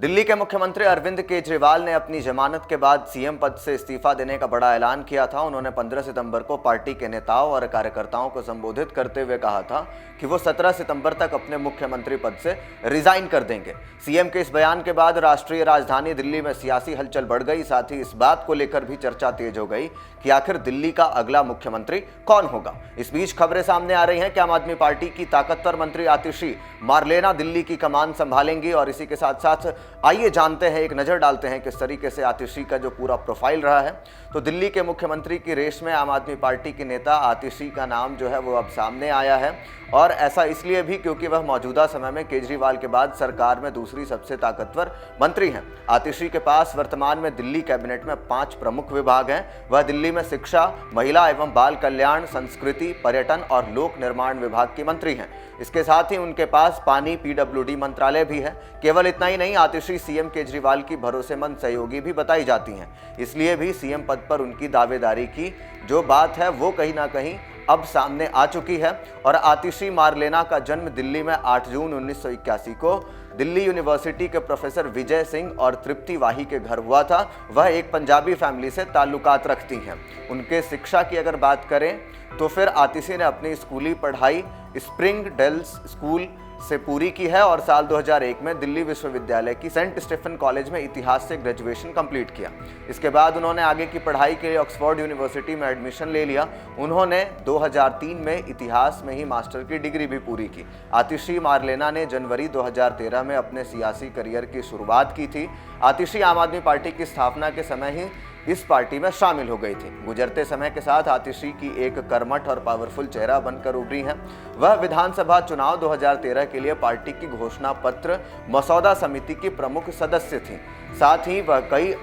दिल्ली के मुख्यमंत्री अरविंद केजरीवाल ने अपनी जमानत के बाद सीएम पद से इस्तीफा देने का बड़ा ऐलान किया था। उन्होंने 15 सितंबर को पार्टी के नेताओं और कार्यकर्ताओं को संबोधित करते हुए कहा था कि वो 17 सितंबर तक अपने मुख्यमंत्री पद से रिजाइन कर देंगे। सीएम के इस बयान के बाद राष्ट्रीय राजधानी दिल्ली में सियासी हलचल बढ़ गई। साथ ही इस बात को लेकर भी चर्चा तेज हो गई कि आखिर दिल्ली का अगला मुख्यमंत्री कौन होगा। इस बीच खबरें सामने आ रही हैं कि आम आदमी पार्टी की ताकतवर मंत्री आतिशी मारलेना दिल्ली की कमान संभालेंगी। और इसी के साथ साथ आइए जानते हैं, एक नजर डालते हैं किस तरीके से आतिशी का जो पूरा प्रोफाइल रहा है। तो दिल्ली के मुख्यमंत्री की रेस में आम आदमी पार्टी की नेता आतिशी का नाम जो है वो अब सामने आया है। और ऐसा इसलिए भी क्योंकि वह मौजूदा समय में केजरीवाल के बाद सरकार में दूसरी सबसे ताकतवर मंत्री हैं। आतिशी के पास वर्तमान में दिल्ली कैबिनेट में 5 प्रमुख विभाग हैं। वह दिल्ली में शिक्षा, महिला एवं बाल कल्याण, संस्कृति, पर्यटन और लोक निर्माण विभाग की मंत्री हैं। इसके साथ ही उनके पास पानी, पीडब्ल्यूडी मंत्रालय भी है। केवल इतना ही नहीं, आतिशी सीएम केजरीवाल की भरोसेमंद सहयोगी भी बताई जाती हैं। इसलिए भी सीएम पद पर उनकी दावेदारी की जो बात है वो कहीं ना कहीं अब सामने आ चुकी है। और आतिशी मारलेना का जन्म दिल्ली में 8 जून 1981 को दिल्ली यूनिवर्सिटी के प्रोफेसर विजय सिंह और तृप्ति वाही के घर हुआ था। वह एक पंजाबी फैमिली से ताल्लुकात रखती हैं। उनके शिक्षा की अगर बात करें तो फिर आतिशी ने अपनी स्कूली पढ़ाई स्प्रिंग डेल्स स्कूल से पूरी की है और साल 2001 में दिल्ली विश्वविद्यालय की सेंट स्टीफन कॉलेज में इतिहास से ग्रेजुएशन कंप्लीट किया। इसके बाद उन्होंने आगे की पढ़ाई के लिए ऑक्सफोर्ड यूनिवर्सिटी में एडमिशन ले लिया। उन्होंने 2003 में इतिहास में ही मास्टर की डिग्री भी पूरी की। आतिशी मारलेना ने जनवरी 2013 में अपने सियासी करियर की शुरुआत की थी। आतिशी आम आदमी पार्टी की स्थापना के समय ही इस पार्टी में शामिल हो गई थी। गुजरते समय के साथ आतिशी की एक कर्मठ और पावरफुल चेहरा बनकर उभरी हैं। वह विधानसभा चुनाव 2013 के लिए पार्टी की घोषणा पत्र मसौदा समिति की प्रमुख सदस्य थीं। साथ ही वह कई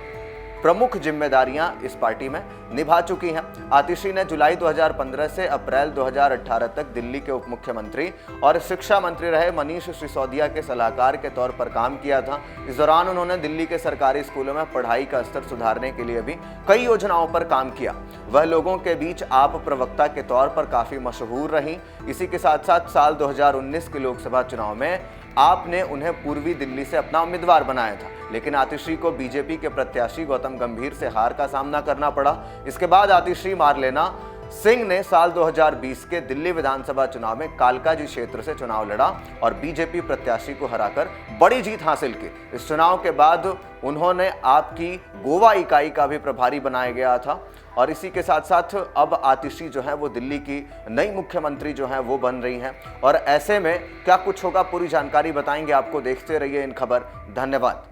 प्रमुख जिम्मेदारियां इस पार्टी में निभा चुकी हैं। आतिशी ने जुलाई 2015 से अप्रैल 2018 तक दिल्ली के उप मुख्यमंत्री और शिक्षा मंत्री रहे मनीष सिसोदिया के सलाहकार के तौर पर काम किया था। इस दौरान उन्होंने दिल्ली के सरकारी स्कूलों में पढ़ाई का स्तर सुधारने के लिए भी कई योजनाओं पर काम किया। वह लोगों के बीच आप प्रवक्ता के तौर पर काफी मशहूर रही। इसी के साथ साथ साल 2019 के लोकसभा चुनाव में आपने उन्हें पूर्वी दिल्ली से अपना उम्मीदवार बनाया था, लेकिन आतिशी को बीजेपी के प्रत्याशी गौतम गंभीर से हार का सामना करना पड़ा। इसके बाद आतिशी मारलेना सिंह ने साल 2020 के दिल्ली विधानसभा चुनाव में कालकाजी क्षेत्र से चुनाव लड़ा और बीजेपी प्रत्याशी को हराकर बड़ी जीत हासिल की। इस चुनाव के बाद उन्होंने आपकी गोवा इकाई का भी प्रभारी बनाया गया था। और इसी के साथ साथ अब आतिशी जो है वो दिल्ली की नई मुख्यमंत्री जो है वो बन रही हैं। और ऐसे में क्या कुछ होगा, पूरी जानकारी बताएंगे आपको। देखते रहिए इन खबर। धन्यवाद।